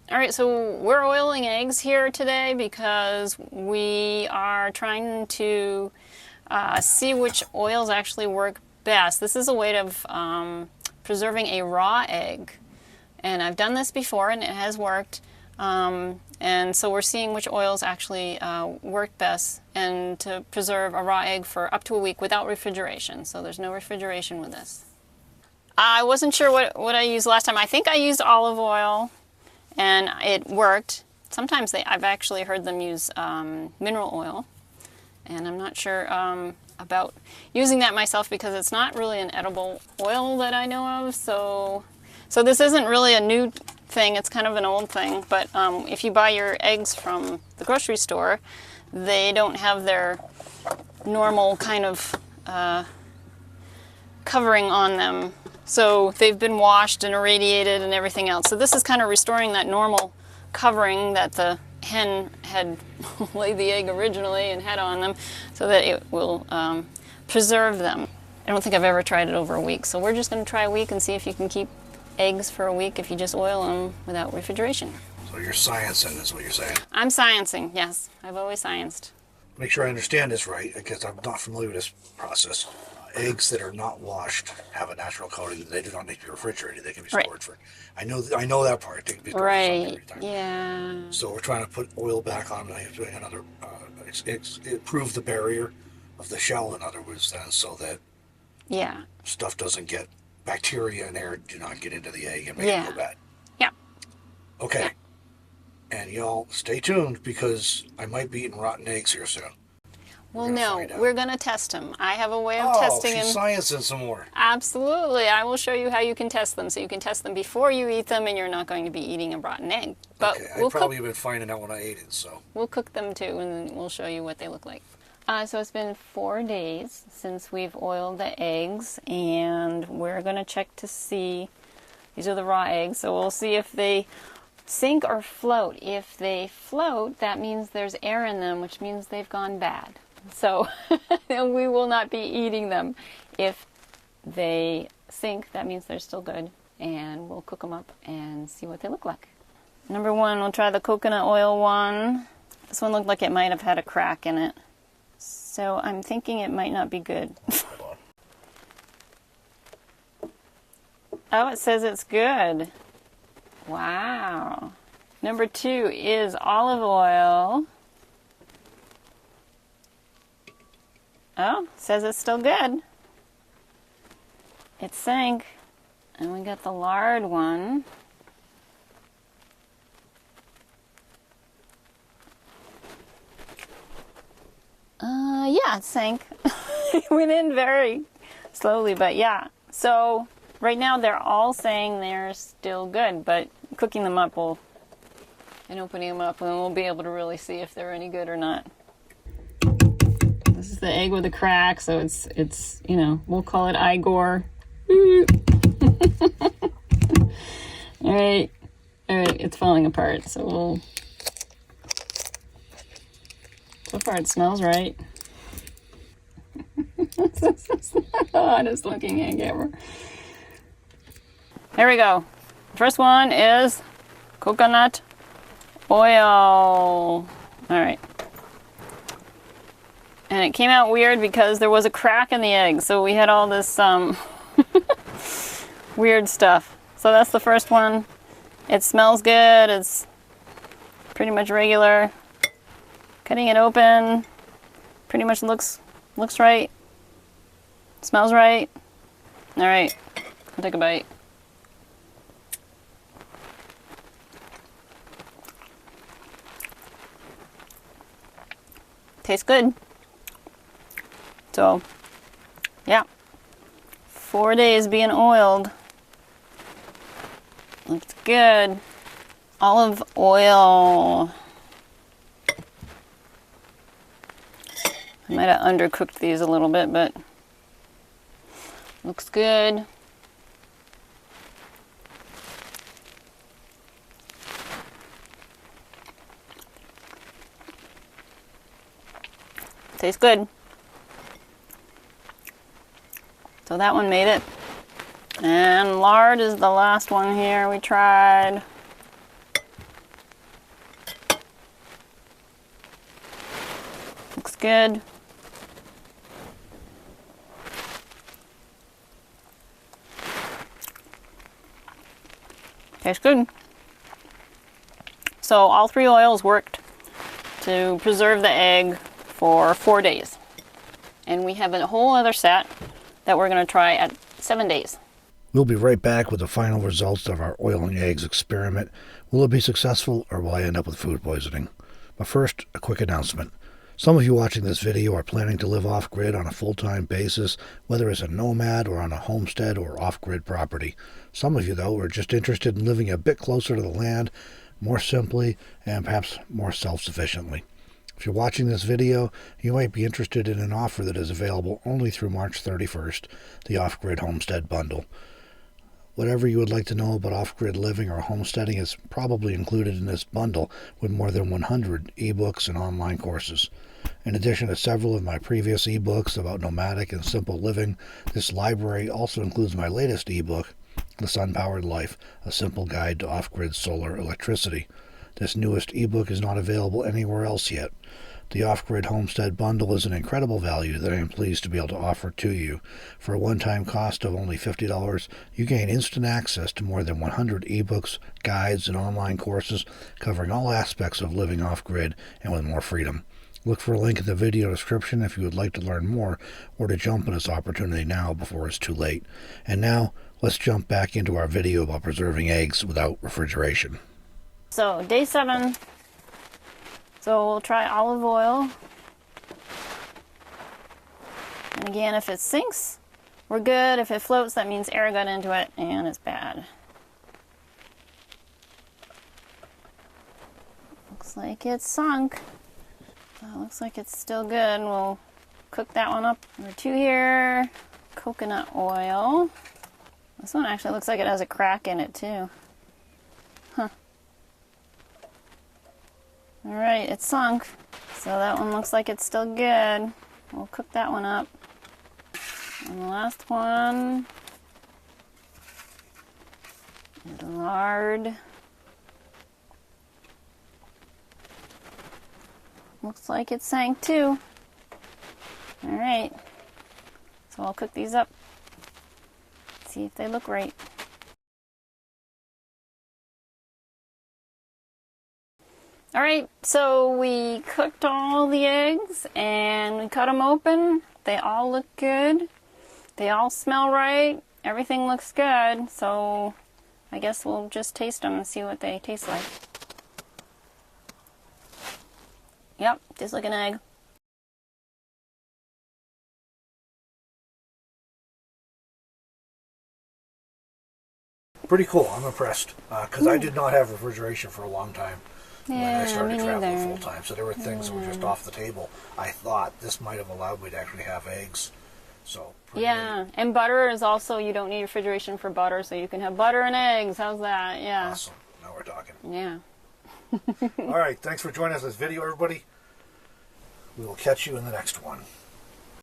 All right, so we're oiling eggs here today because we are trying to see which oils actually work best. This is a way of preserving a raw egg. And I've done this before and it has worked. And so we're seeing which oils actually work best and to preserve a raw egg for up to a week without refrigeration. So there's no refrigeration with this. I wasn't sure what I used last time. I think I used olive oil and it worked. Sometimes I've actually heard them use mineral oil, and I'm not sure about using that myself because it's not really an edible oil that I know of. So this isn't really a new thing, it's kind of an old thing, but if you buy your eggs from the grocery store, they don't have their normal kind of covering on them. So they've been washed and irradiated and everything else. So this is kind of restoring that normal covering that the hen had laid the egg originally and had on them so that it will preserve them. I don't think I've ever tried it over a week. So we're just going to try a week and see if you can keep eggs for a week if you just oil them without refrigeration. So you're sciencing is what you're saying? I'm sciencing, yes. I've always scienced. Make sure I understand this right, because I'm not familiar with this process. Eggs that are not washed have a natural coating. They do not need to be refrigerated. They can be stored for. I know that part. They can be stored for some period of time. Yeah. So we're trying to put oil back on. I have to make another improve the barrier of the shell. In other words, then so that stuff doesn't get bacteria and air do not get into the egg and make it go bad. Yeah. Okay. Yeah. And y'all stay tuned because I might be eating rotten eggs here soon. Well, no, we're going to test them. I have a way of testing them. Oh, she's sciencing some more. Absolutely. I will show you how you can test them. So you can test them before you eat them and you're not going to be eating a rotten egg. But okay, I've probably been finding out when I ate it, so. We'll cook them too and then we'll show you what they look like. So it's been 4 days since we've oiled the eggs and we're going to check to see, these are the raw eggs, so we'll see if they sink or float. If they float, that means there's air in them, which means they've gone bad. So we will not be eating them. If they sink, that means they're still good, and we'll cook them up and see what they look like. Number 1, we'll try the coconut oil one. This one looked like it might have had a crack in it, so I'm thinking it might not be good. Oh, it says it's good. Wow. Number 2 is olive oil. Oh, says it's still good. It sank. And we got the lard one. Yeah, it sank. It went in very slowly, but yeah. So right now they're all saying they're still good, but cooking them up and opening them up, and we'll be able to really see if they're any good or not. This is the egg with a crack, so it's we'll call it Igor. All right, it's falling apart, so so far it smells right. This is the hottest looking egg ever. Here we go. First one is coconut oil. All right. And it came out weird because there was a crack in the egg, so we had all this weird stuff. So that's the first one. It smells good. It's pretty much regular. Cutting it open, pretty much looks right. Smells right. All right, I'll take a bite. Tastes good. So, yeah, 4 days being oiled. Looks good. Olive oil. I might have undercooked these a little bit, but looks good. Tastes good. So that one made it. And lard is the last one here we tried. good. Tastes good. So all 3 oils worked to preserve the egg for 4 days. And we have a whole other set that we're going to try at 7 days. We'll be right back with the final results of our oiling eggs experiment. Will it be successful, or will I end up with food poisoning? But first, a quick announcement. Some of you watching this video are planning to live off-grid on a full-time basis, whether as a nomad or on a homestead or off-grid property. Some of you, though, are just interested in living a bit closer to the land, more simply, and perhaps more self-sufficiently. If you're watching this video, you might be interested in an offer that is available only through March 31st, the Off-Grid Homestead Bundle. Whatever you would like to know about off-grid living or homesteading is probably included in this bundle, with more than 100 ebooks and online courses. In addition to several of my previous ebooks about nomadic and simple living, this library also includes my latest ebook, The Sun-Powered Life, a simple guide to off-grid solar electricity. This newest ebook is not available anywhere else yet. The Off-Grid Homestead Bundle is an incredible value that I am pleased to be able to offer to you. For a one-time cost of only $50, you gain instant access to more than 100 ebooks, guides, and online courses covering all aspects of living off-grid and with more freedom. Look for a link in the video description if you would like to learn more or to jump on this opportunity now before it's too late. And now, let's jump back into our video about preserving eggs without refrigeration. So, day 7. So we'll try olive oil. And again, if it sinks, we're good. If it floats, that means air got into it and it's bad. Looks like it's sunk. Looks like it's still good. We'll cook that one up. Number 2 here, coconut oil. This one actually looks like it has a crack in it too. Huh. Alright, it's sunk. So that one looks like it's still good. We'll cook that one up. And the last one is lard. Looks like it sank too. Alright. So I'll cook these up. See if they look right. Alright, so we cooked all the eggs and we cut them open. They all look good. They all smell right. Everything looks good. So I guess we'll just taste them and see what they taste like. Yep, tastes like an egg. Pretty cool. I'm impressed because I did not have refrigeration for a long time. When I started traveling full time, so there were things that were just off the table. I thought this might have allowed me to actually have eggs. So yeah, neat. And butter is also, you don't need refrigeration for butter, so you can have butter and eggs. How's that? Yeah. Awesome. Now we're talking. Yeah. All right. Thanks for joining us in this video, everybody. We will catch you in the next one.